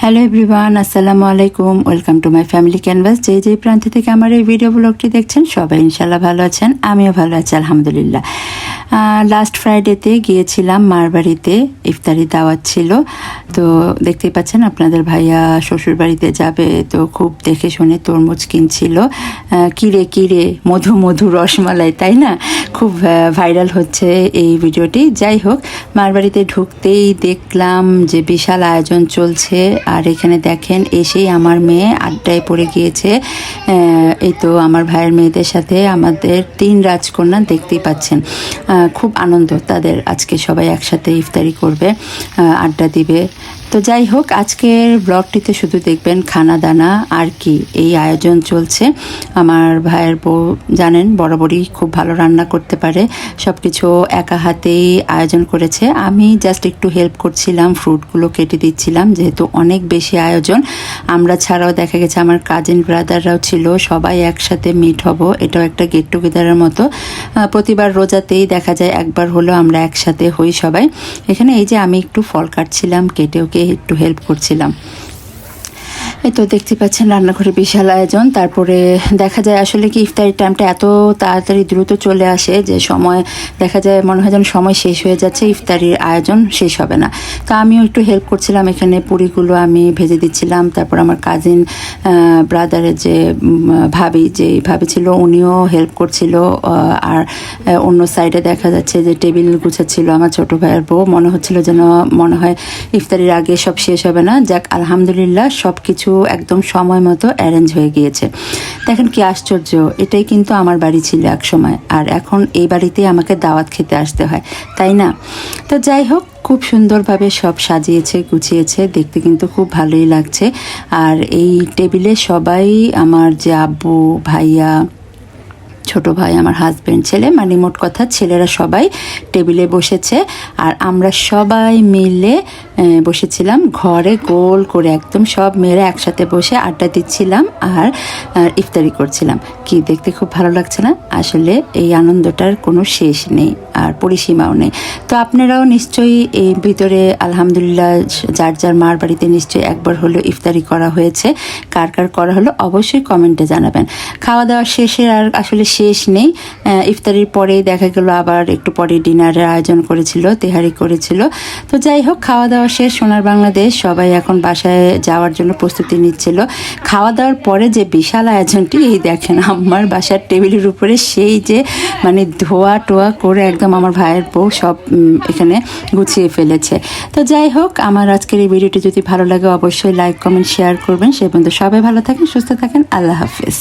Hello everyone, আসসালামু আলাইকুম। Welcome to my family canvas. যেই প্রান্ত থেকে আমার এই ভিডিও ব্লগটি দেখছেন সবাই ইনশাল্লাহ ভালো আছেন, আমিও ভালো আছি আলহামদুলিল্লাহ। লাস্ট ফ্রাইডেতে গিয়েছিলাম মার বাড়িতে, ইফতারি দাওয়াত ছিল। তো দেখতেই পাচ্ছেন আপনাদের ভাইয়া শ্বশুর বাড়িতে যাবে, তো খুব দেখে শুনে তরমুজ কিনছিল। কিরে কিরে মধু মধু রসমালাই, তাই না? খুব ভাইরাল হচ্ছে এই ভিডিওটি। যাই হোক, মার বাড়িতে ঢুকতেই দেখলাম যে বিশাল আয়োজন চলছে। আর এখানে দেখেন, এসেই আমার মেয়ে আড্ডায় পড়ে গিয়েছে। এই তো আমার ভাইয়ের মেয়েদের সাথে আমাদের 3 রাজকন্যা, দেখতেই পাচ্ছেন। খুব আনন্দ তাদের, আজকে সবাই একসাথে ইফতারি করবে, আড্ডা দিবে। তো যাই হোক, আজকের ব্লগটিতে শুধু দেখবেন খানা দানা আর কি, এই আয়োজন চলছে। আমার ভাইয়ের বউ জানেন বরাবরই খুব ভালো রান্না করতে পারে, সব কিছু একা হাতেই আয়োজন করেছে। আমি জাস্ট একটু হেল্প করছিলাম, ফ্রুটগুলো কেটে দিচ্ছিলাম, যেহেতু অনেক বেশি আয়োজন। আমরা ছাড়াও দেখা গেছে আমার কাজিন ব্রাদাররাও ছিল, সবাই একসাথে মিট হব, এটাও একটা গেট টুগেদারের মতো। প্রতিবার রোজাতেই দেখা যায় একবার হলো আমরা একসাথে হই সবাই। এখানে এই যে আমি একটু ফল কাটছিলাম, কেটে ওকে একটু হেল্প করছিলাম। এই তো দেখতে পাচ্ছেন রান্নাঘরে বিশাল আয়োজন। তারপরে দেখা যায় আসলে কি ইফতারির টাইমটা এত তাড়াতাড়ি দ্রুত চলে আসে যে সময় দেখা যায় মনে হয় যেন সময় শেষ হয়ে যাচ্ছে, ইফতারির আয়োজন শেষ হবে না। তো আমিও একটু হেল্প করছিলাম, এখানে পুরিগুলো আমি ভেজে দিচ্ছিলাম। তারপর আমার কাজিন ব্রাদারের যে ভাবি ছিল, উনিও হেল্প করছিল। আর অন্য সাইডে দেখা যাচ্ছে যে টেবিল গুছাচ্ছিল আমার ছোটো ভাইয়ের বউ। মনে হচ্ছিল যেন মনে হয় ইফতারির আগে সব শেষ হবে না। যাক, আলহামদুলিল্লাহ সব কিছু একদম সময় মতো অ্যারেঞ্জ হয়ে গিয়েছে। দেখেন কি আশ্চর্য, এটাই কিন্তু আমার বাড়ি ছিল এক সময়, আর এখন এই বাড়িতেই আমাকে দাওয়াত খেতে আসতে হয়, তাই না? তো যাই হোক, খুব সুন্দরভাবে সব সাজিয়েছে গুছিয়েছে, দেখতে কিন্তু খুব ভালোই লাগছে। আর এই টেবিলে সবাই আমার যে আব্বু, ভাইয়া, ছোট ভাই, আমার হাজব্যান্ড, ছেলে, মানে মোট কথা ছেলেরা সবাই টেবিলে বসেছে। আর আমরা সবাই মিলে বসেছিলাম ঘরে গোল করে, একদম সব মেয়েরা একসাথে বসে আড্ডা দিচ্ছিলাম আর ইফতারি করছিলাম। কি দেখতে খুব ভালো লাগছে না? আসলে এই আনন্দটার কোনো শেষ নেই আর পরিসীমাও নেই। তো আপনারাও নিশ্চয়ই এই ভিতরে আলহামদুলিল্লাহ যার যার মার বাড়িতে নিশ্চয়ই একবার হলো ইফতারি করা হয়েছে। কার কার করা হলো অবশ্যই কমেন্টে জানাবেন। খাওয়া দাওয়া শেষে আর আসলে শেষ নেই। ইফতারির পরেই দেখা গেল আবার একটু পরে ডিনারের আয়োজন করেছিল, তেহারি করেছিল। তো যাই হোক, খাওয়া দাওয়া শেষ, সোনার বাংলাদেশ সবাই এখন বাসায় যাওয়ার জন্য প্রস্তুতি নিচ্ছিল। খাওয়া দাওয়ার পরে যে বিশাল আয়োজনটি, এই দেখেন আমার বাসার টেবিলের উপরে সেই যে মানে ধোয়া টোয়া করে একদম আমার ভাইয়ের বউ সব এখানে গুছিয়ে ফেলেছে। তো যাই হোক, আমার আজকের এই ভিডিওটি যদি ভালো লাগে অবশ্যই লাইক কমেন্ট শেয়ার করবেন। সে পর্যন্ত সবাই ভালো থাকেন, সুস্থ থাকেন, আল্লাহ হাফেজ।